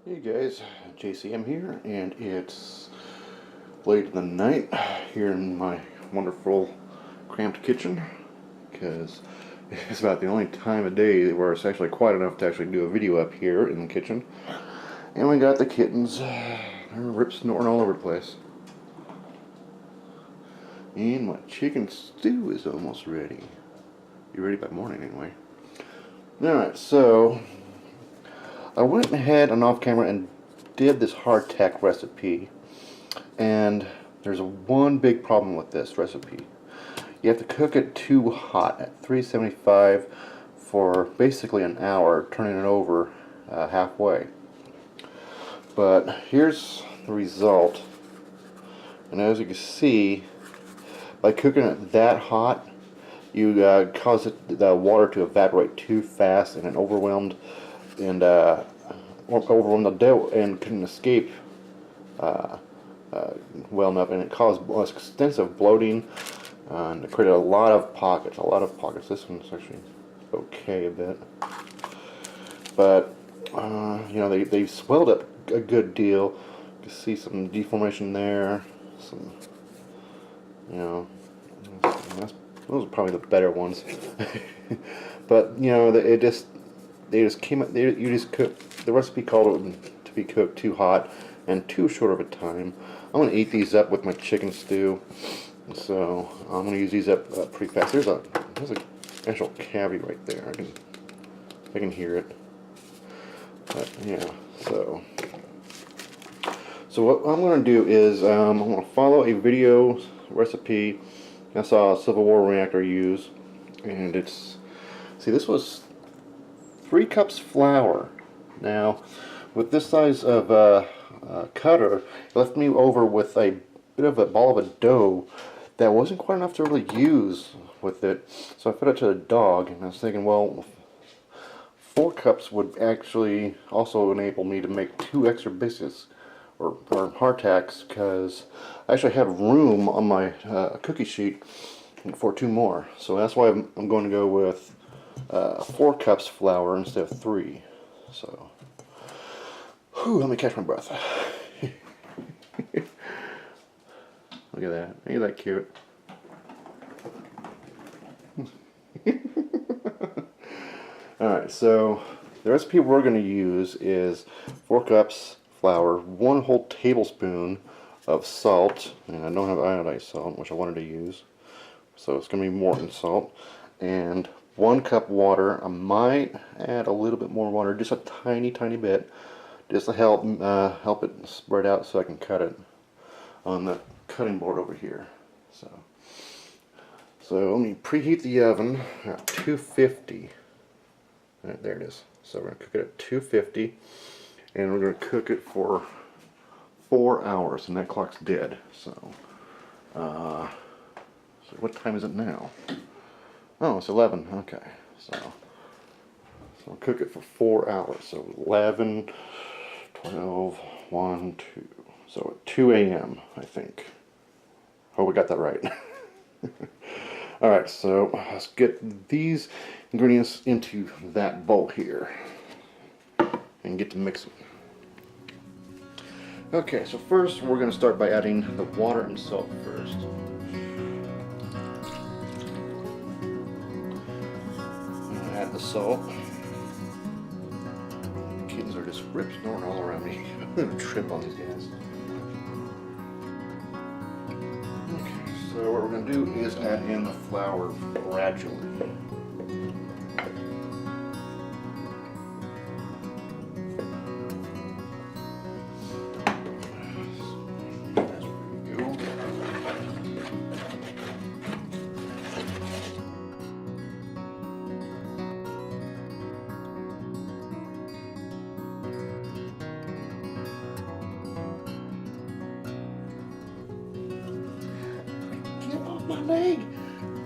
Hey guys, JCM here, and it's late in the night here in my wonderful cramped kitchen, because it's about the only time of day where it's actually quiet enough to actually do a video up here in the kitchen. And we got the kittens, they're rip snorting all over the place. And my chicken stew is almost ready. Be ready by morning anyway. Alright, so I went ahead and off camera and did this hardtack recipe, and there's one big problem with this recipe. You have to cook it too hot at 375 for basically an hour, turning it over halfway. But here's the result, and as you can see, by cooking it that hot, you cause the water to evaporate too fast, and it overwhelmed the dough and couldn't escape well enough, and it caused extensive bloating, and it created a lot of pockets. This one's actually okay a bit, but you know, they swelled up a good deal. You can see some deformation there, some, you know, those are probably the better ones. But you know, they just came up. You just cooked. The recipe called it to be cooked too hot and too short of a time. I'm gonna eat these up with my chicken stew, so I'm gonna use these up pretty fast. There's a actual cavity right there. I can hear it. But yeah, so what I'm gonna do is I'm gonna follow a video recipe I saw a Civil War reactor use, and it's, see, this was 3 cups flour. Now, with this size of cutter, it left me over with a bit of a ball of a dough that wasn't quite enough to really use with it. So I fed it to the dog, and I was thinking, well, 4 cups would actually also enable me to make 2 extra biscuits or hardtacks, because I actually have room on my cookie sheet for 2 more. So that's why I'm going to go with 4 cups flour instead of 3. So, whew, let me catch my breath. Look at that. Ain't that cute? Alright, so the recipe we're going to use is 4 cups flour, 1 whole tablespoon of salt, and I don't have iodized salt, which I wanted to use, so it's going to be more than salt, and 1 cup water. I might add a little bit more water, just a tiny bit, just to help it spread out so I can cut it on the cutting board over here. So let me preheat the oven at 250. Right, there it is. So we're going to cook it at 250, and we're going to cook it for 4 hours, and that clock's dead. So what time is it now? Oh, it's 11. Okay, so I'll cook it for 4 hours. So 11, 12, 1, 2. So at 2 a.m. I think. Oh, we got that right. Alright, so let's get these ingredients into that bowl here and get to mixing. Okay, so first we're going to start by adding the water and salt first. Add the salt. Kittens are just rip snorting all around me. I'm going to trip on these guys. Okay, so what we're going to do is add in the flour gradually. My leg!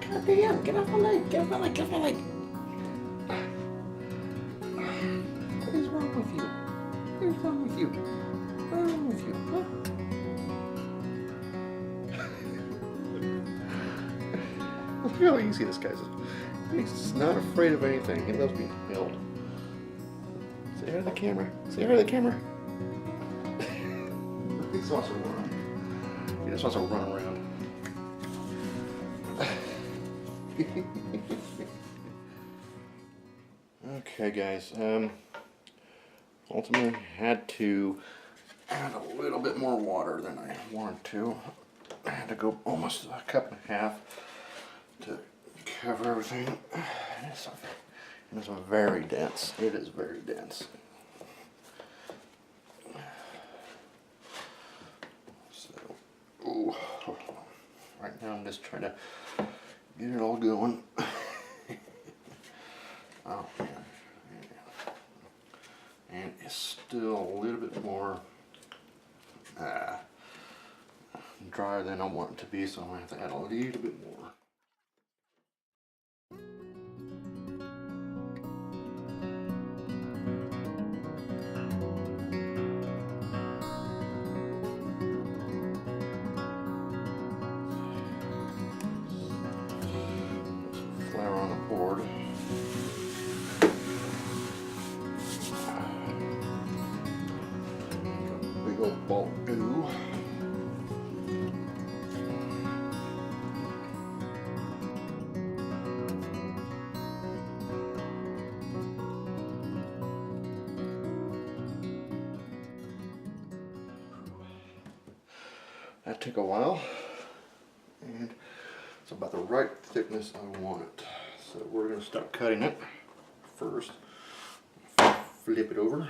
God damn, get off my leg! Get off my leg! Get off my leg! What is wrong with you? What is wrong with you? What is wrong with you? Huh? Look how easy this guy's. He's not afraid of anything. He loves being held. Say hi to the camera. Say hi to the camera. just wants to run. He just wants to run around. Okay, guys. Ultimately had to add a little bit more water than I wanted to. I had to go almost a cup and a half to cover everything. It's very dense. It is very dense. So, ooh, right now I'm just trying to get it all going. Oh man. And it's still a little bit more drier than I want it to be, so I'm going to have to add a little bit more. Flour on the board. Big old ball of goo. That took a while, and it's about the right thickness I want it. So we're going to start cutting it first. Flip it over.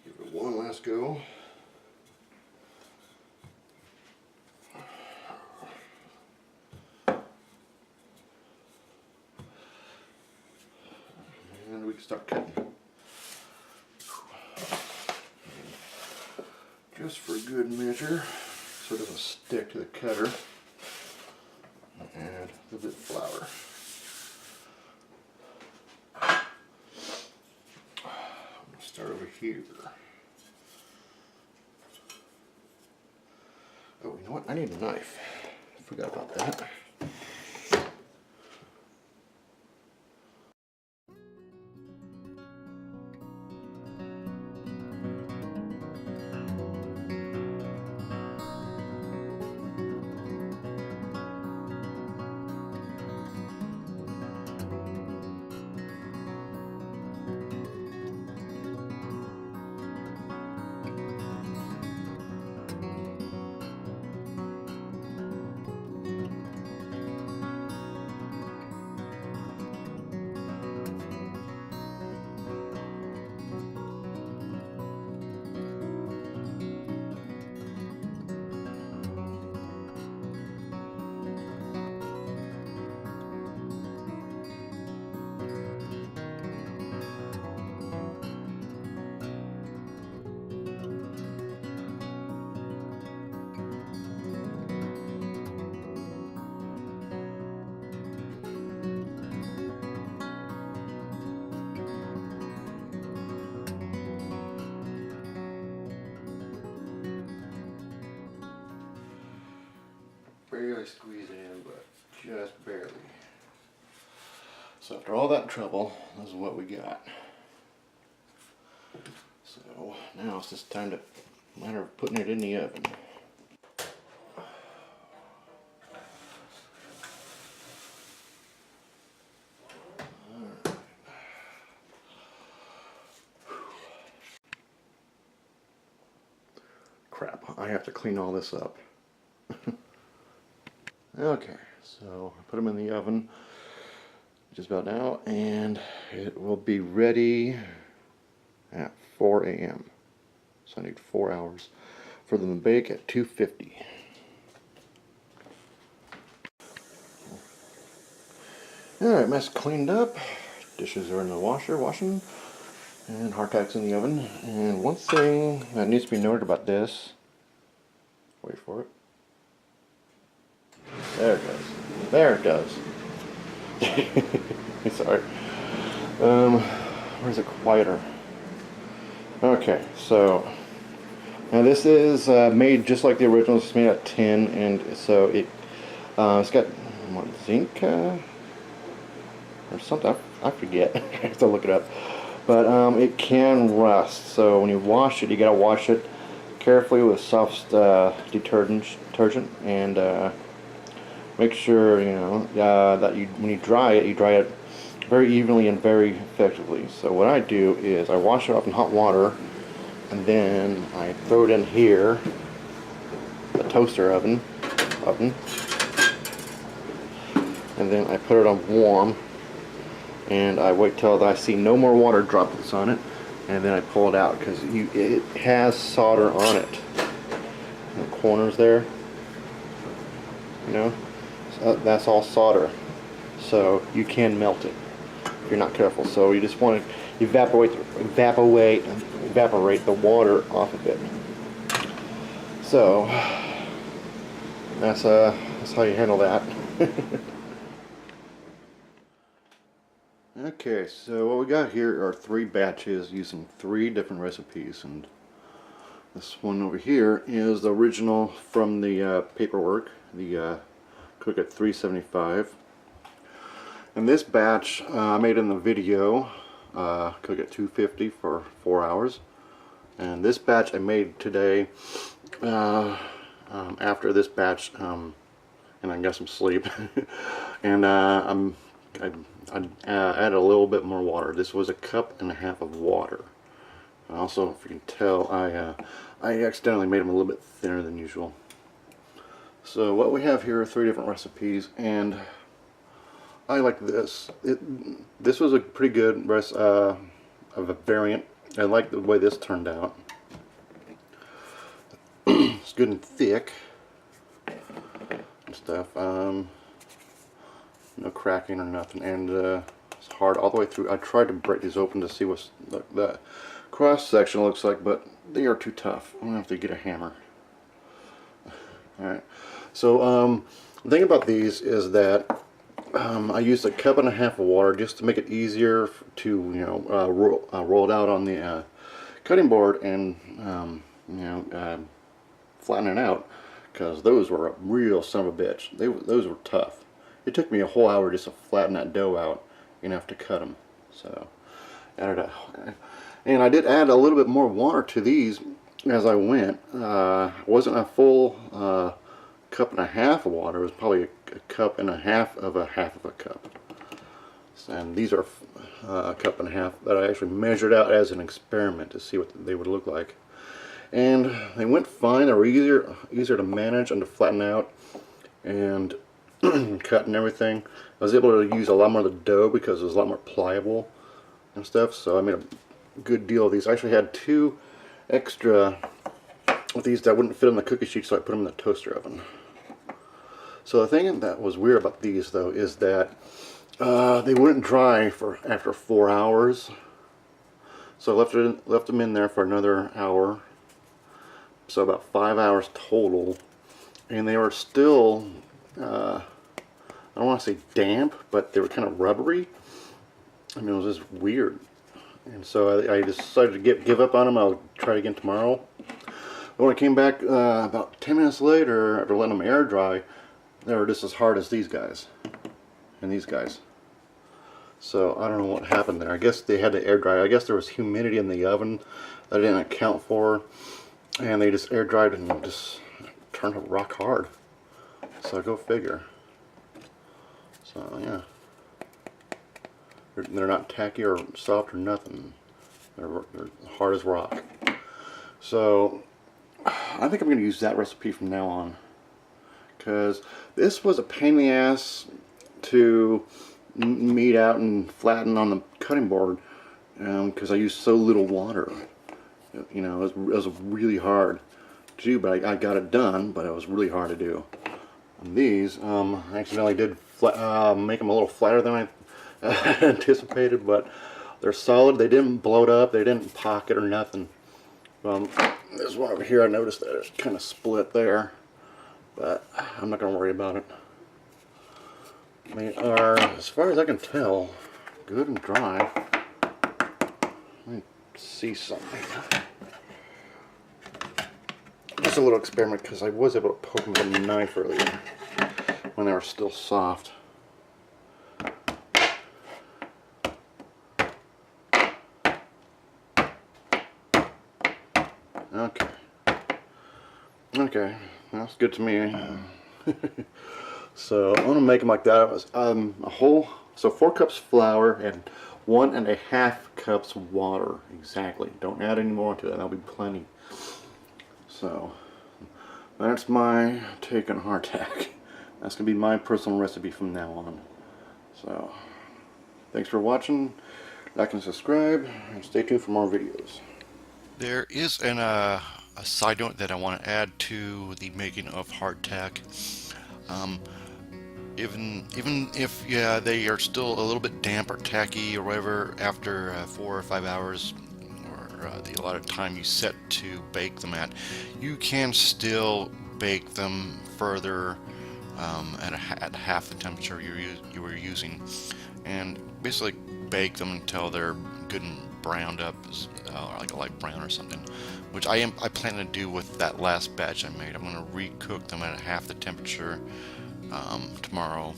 Give it one last go. And we can start cutting. Just for good measure, so it doesn't stick to the cutter, add a little bit of flour. I'm going to start over here. Oh, you know what? I need a knife. I forgot about that. Barely squeeze it in, but just barely. So after all that trouble, this is what we got. So now it's just time to matter of putting it in the oven. Crap, I have to clean all this up. Okay, so I put them in the oven just about now, and it will be ready at 4 a.m. So I need 4 hours for them to bake at 250. Alright, mess cleaned up. Dishes are in the washer, washing, and hardtack's in the oven. And one thing that needs to be noted about this, wait for it. There it goes. There it does. Sorry. Where's it quieter? Okay, so now this is made just like the original. It's made out of tin, and so it's got what, zinc or something. I forget. I have to look it up. But it can rust. So when you wash it, you gotta wash it carefully with soft detergent, and make sure that when you dry it very evenly and very effectively. So what I do is I wash it off in hot water, and then I throw it in here, the toaster oven, and then I put it on warm, and I wait till I see no more water droplets on it, and then I pull it out because it has solder on it. In the corners there, so that's all solder, so you can melt it if you're not careful. So you just want to evaporate the water off of it. So that's how you handle that. Okay, so what we got here are 3 batches using 3 different recipes, and this one over here is the original from the paperwork, the cook at 375. And this batch I made in the video, cook at 250 for 4 hours. And this batch I made today after this batch, and I got some sleep. And I added a little bit more water. This was 1.5 cups of water. Also, if you can tell, I accidentally made them a little bit thinner than usual. So what we have here are 3 different recipes, and I like this. This was a pretty good of a variant. I like the way this turned out. It's good and thick and stuff. No cracking or nothing, and it's hard all the way through. I tried to break these open to see what the cross section looks like, but they are too tough. I'm gonna have to get a hammer. Alright, so the thing about these is that I used 1.5 cups of water just to make it easier to roll it out on the cutting board and flatten it out, because those were a real son of a bitch. Those were tough. It took me a whole hour just to flatten that dough out enough to cut them. So and I did add a little bit more water to these as I went. It wasn't a full 1.5 cups of water. It was probably 1.5 cups of a half of a cup. And these are 1.5 cups that I actually measured out as an experiment to see what they would look like. And they went fine. They were easier to manage and to flatten out and cut and everything. I was able to use a lot more of the dough because it was a lot more pliable and stuff. So I made a good deal of these. I actually had 2 extra with these that wouldn't fit on the cookie sheet, so I put them in the toaster oven. So the thing that was weird about these though is that they wouldn't dry after 4 hours. So I left them in there for another hour. So about 5 hours total, and they were still I don't want to say damp, but they were kind of rubbery. I mean, it was just weird. And so I decided to give up on them. I'll try it again tomorrow. But when I came back about 10 minutes later, after letting them air dry, they were just as hard as these guys and these guys. So I don't know what happened there. I guess they had to air dry. I guess there was humidity in the oven that I didn't account for, and they just air dried and just turned out rock hard. So go figure. So yeah, they're not tacky or soft or nothing. They're hard as rock. So I think I'm going to use that recipe from now on, because this was a pain in the ass to meet out and flatten on the cutting board, because I used so little water. You know, it was really hard to do, but I got it done, but it was really hard to do. And these, I accidentally did make them a little flatter than I anticipated, but they're solid. They didn't bloat up, they didn't pocket or nothing. There's one over here, I noticed that it's kind of split there, but I'm not going to worry about it. They are, as far as I can tell, good and dry. Let me see something. Just a little experiment, because I was able to poke them with a knife earlier when they were still soft. Okay. Okay, that's good to me. So I'm gonna make them like that. So 4 cups flour and 1.5 cups water exactly. Don't add any more to that. That'll be plenty. So that's my take on hardtack. That's gonna be my personal recipe from now on. So thanks for watching. Like and subscribe, and stay tuned for more videos. There is a side note that I want to add to the making of hardtack. Um, even if they are still a little bit damp or tacky or whatever after 4 or 5 hours or the allotted time you set to bake them at, you can still bake them further at half the temperature you were using, and basically bake them until they're good and browned up, like a light brown or something. Which I plan to do with that last batch I made. I'm going to recook them at half the temperature tomorrow,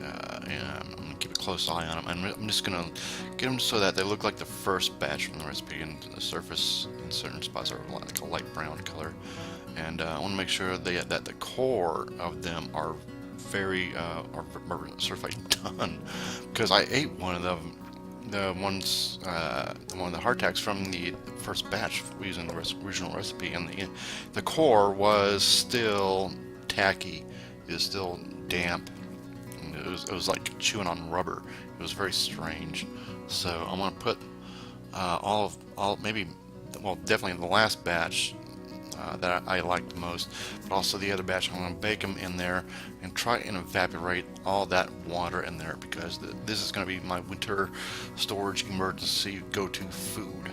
and I'm going to keep a close eye on them. I'm just going to get them so that they look like the first batch from the recipe, and the surface in certain spots are like a light brown color. And I want to make sure that the core of them are very are certified done, because I ate one of them. One of the hardtacks from the first batch using the original recipe, and the core was still tacky. It was still damp. And it was like chewing on rubber. It was very strange. So I'm gonna put definitely the last batch that I liked the most, but also the other batch. I'm going to bake them in there and try and evaporate all that water in there, because this is going to be my winter storage emergency go-to food.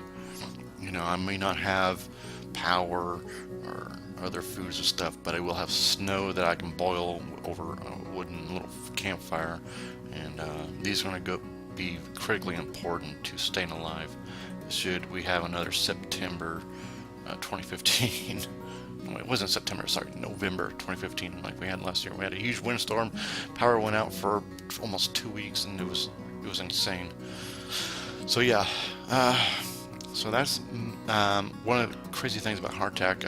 You know, I may not have power or other foods and stuff, but I will have snow that I can boil over a wooden little campfire, and these are going to be critically important to staying alive should we have another September 2015. It wasn't September, sorry, November 2015, like we had last year. We had a huge windstorm. Power went out for almost 2 weeks, and it was insane. So yeah, so that's one of the crazy things about hardtack.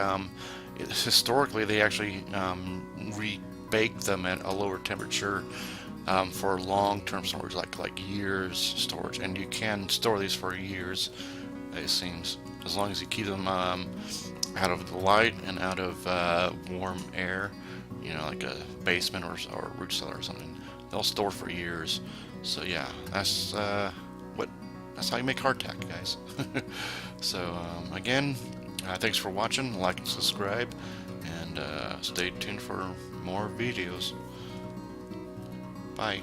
Historically, they actually rebake them at a lower temperature for long-term storage, like years storage, and you can store these for years, it seems, as long as you keep them out of the light and out of warm air, you know, like a basement or root cellar or something. They'll store for years. So yeah, that's how you make hardtack, guys. So again, thanks for watching. Like and subscribe, and stay tuned for more videos. Bye.